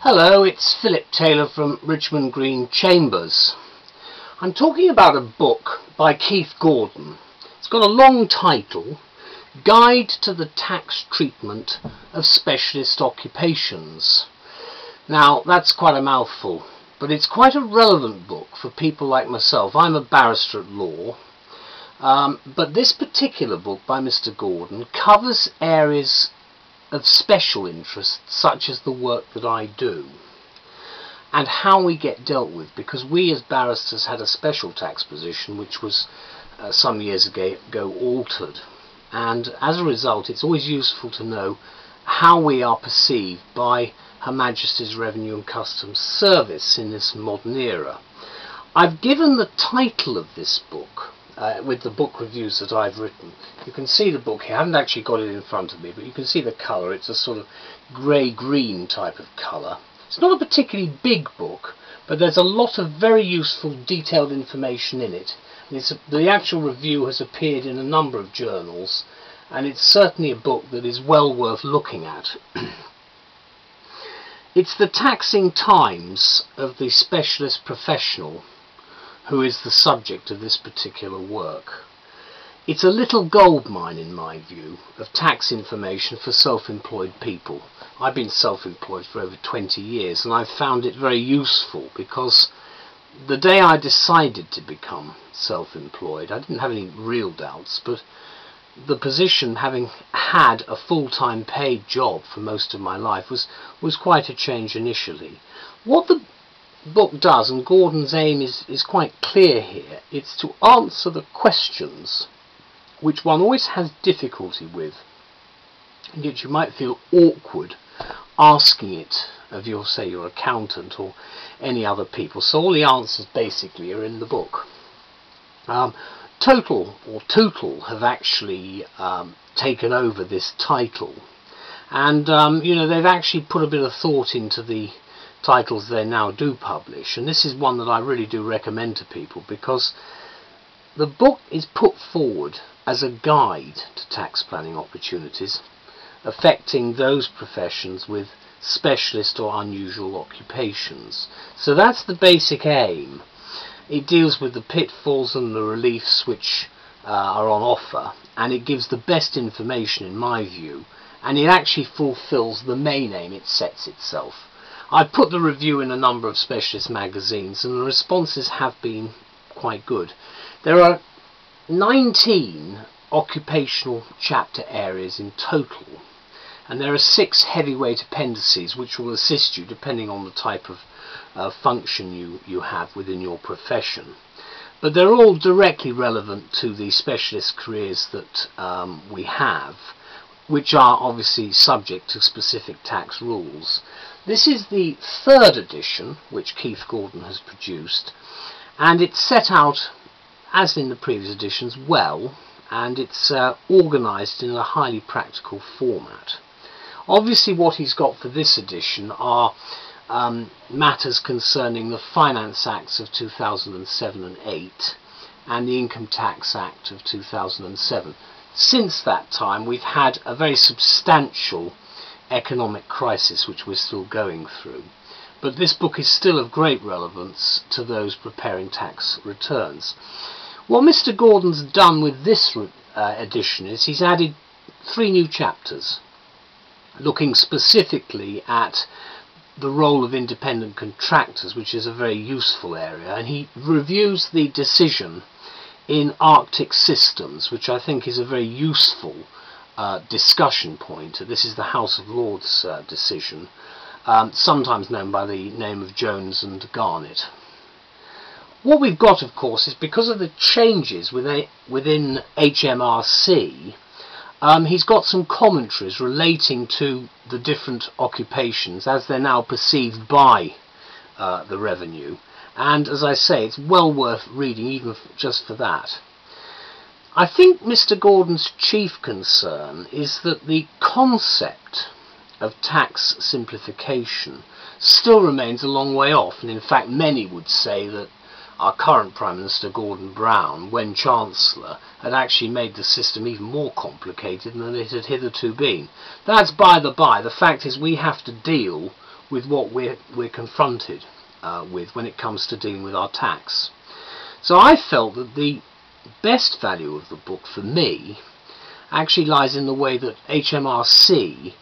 Hello, it's Phillip Taylor from Richmond Green Chambers. I'm talking about a book by Keith Gordon. It's got a long title, Guide to the Tax Treatment of Specialist Occupations. Now, that's quite a mouthful, but it's quite a relevant book for people like myself. I'm a barrister at law, but this particular book by Mr. Gordon covers areas of special interest, such as the work that I do, and how we get dealt with, because we as barristers had a special tax position which was some years ago altered, and as a result it's always useful to know how we are perceived by Her Majesty's Revenue and Customs Service in this modern era. I've given the title of this book with the book reviews that I've written. You can see the book here. I haven't actually got it in front of me, but you can see the colour. It's a sort of grey-green type of colour. It's not a particularly big book, but there's a lot of very useful detailed information in it. The actual review has appeared in a number of journals, and it's certainly a book that is well worth looking at. It's the taxing times of the specialist professional who is the subject of this particular work. It's a little gold mine, in my view, of tax information for self-employed people. I've been self-employed for over 20 years, and I've found it very useful, because the day I decided to become self-employed, I didn't have any real doubts, but the position, having had a full-time paid job for most of my life, was quite a change initially. What the book does, and Gordon's aim is quite clear here, it's to answer the questions which one always has difficulty with, and yet you might feel awkward asking it of your, say, your accountant or any other people. So all the answers basically are in the book. Total have actually taken over this title, and you know, they've actually put a bit of thought into the titles they now do publish, and this is one that I really do recommend to people, because the book is put forward as a guide to tax planning opportunities affecting those professions with specialist or unusual occupations. So that's the basic aim. It deals with the pitfalls and the reliefs which are on offer, and it gives the best information in my view, and it actually fulfills the main aim it sets itself. I've put the review in a number of specialist magazines, and the responses have been quite good. There are 19 occupational chapter areas in total, and there are 6 heavyweight appendices which will assist you depending on the type of function you have within your profession. But they're all directly relevant to the specialist careers that we have, which are obviously subject to specific tax rules. This is the 3rd edition which Keith Gordon has produced, and it's set out, as in the previous editions, well, and it's organised in a highly practical format. Obviously what he's got for this edition are matters concerning the Finance Acts of 2007 and 8 and the Income Tax Act of 2007. Since that time we've had a very substantial economic crisis which we're still going through, but this book is still of great relevance to those preparing tax returns. What Mr. Gordon's done with this edition is he's added 3 new chapters looking specifically at the role of independent contractors, which is a very useful area, and he reviews the decision in Arctic Systems, which I think is a very useful discussion point. This is the House of Lords decision, sometimes known by the name of Jones and Garnett. What we've got, of course, is because of the changes within HMRC, he's got some commentaries relating to the different occupations as they're now perceived by the revenue, and as I say, it's well worth reading even just for that. I think Mr. Gordon's chief concern is that the concept of tax simplification still remains a long way off, and in fact many would say that our current Prime Minister Gordon Brown, when Chancellor, had actually made the system even more complicated than it had hitherto been. That's by the by. The fact is we have to deal with what we're confronted with when it comes to dealing with our tax. So I felt that the best value of the book for me actually lies in the way that HMRC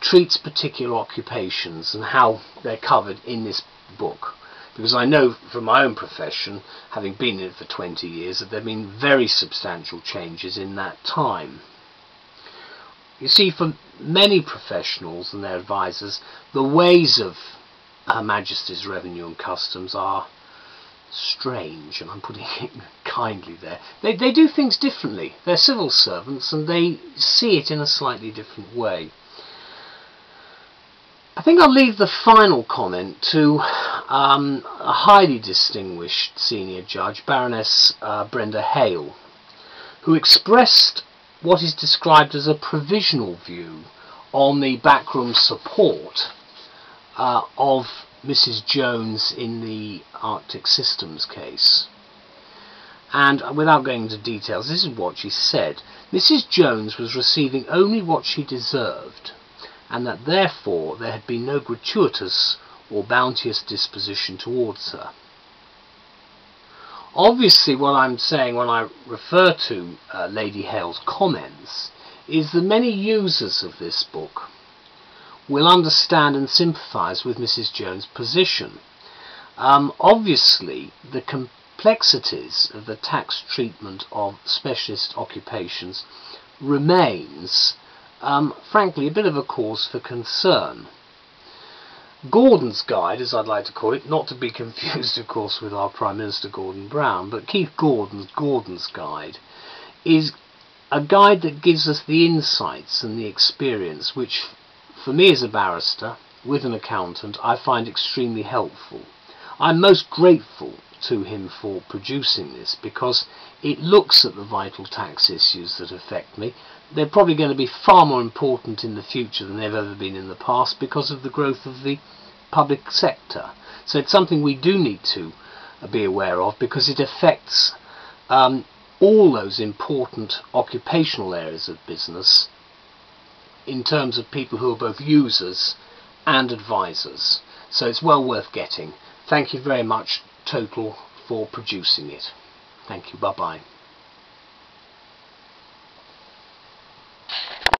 treats particular occupations and how they're covered in this book. Because I know from my own profession, having been in it for 20 years, that there have been very substantial changes in that time. You see, for many professionals and their advisors, the ways of Her Majesty's Revenue and Customs are strange, and I'm putting it kindly there. They do things differently. They're civil servants and they see it in a slightly different way. I think I'll leave the final comment to a highly distinguished senior judge, Baroness Brenda Hale, who expressed what is described as a provisional view on the backroom support of Mrs. Jones in the Arctic Systems case. And without going into details, this is what she said. Mrs. Jones was receiving only what she deserved, and that therefore there had been no gratuitous or bounteous disposition towards her. Obviously, what I'm saying when I refer to Lady Hale's comments is that many users of this book will understand and sympathise with Mrs. Jones' position. Obviously, the complexities of the tax treatment of specialist occupations remains, frankly, a bit of a cause for concern. Gordon's Guide, as I'd like to call it, not to be confused, of course, with our Prime Minister Gordon Brown, but Keith Gordon's Guide is a guide that gives us the insights and the experience which, for me as a barrister, with an accountant, I find extremely helpful. I'm most grateful to him for producing this because it looks at the vital tax issues that affect me. They're probably going to be far more important in the future than they've ever been in the past because of the growth of the public sector. So it's something we do need to be aware of because it affects all those important occupational areas of business in terms of people who are both users and advisors. So it's well worth getting. Thank you very much, Total, for producing it. Thank you. Bye-bye.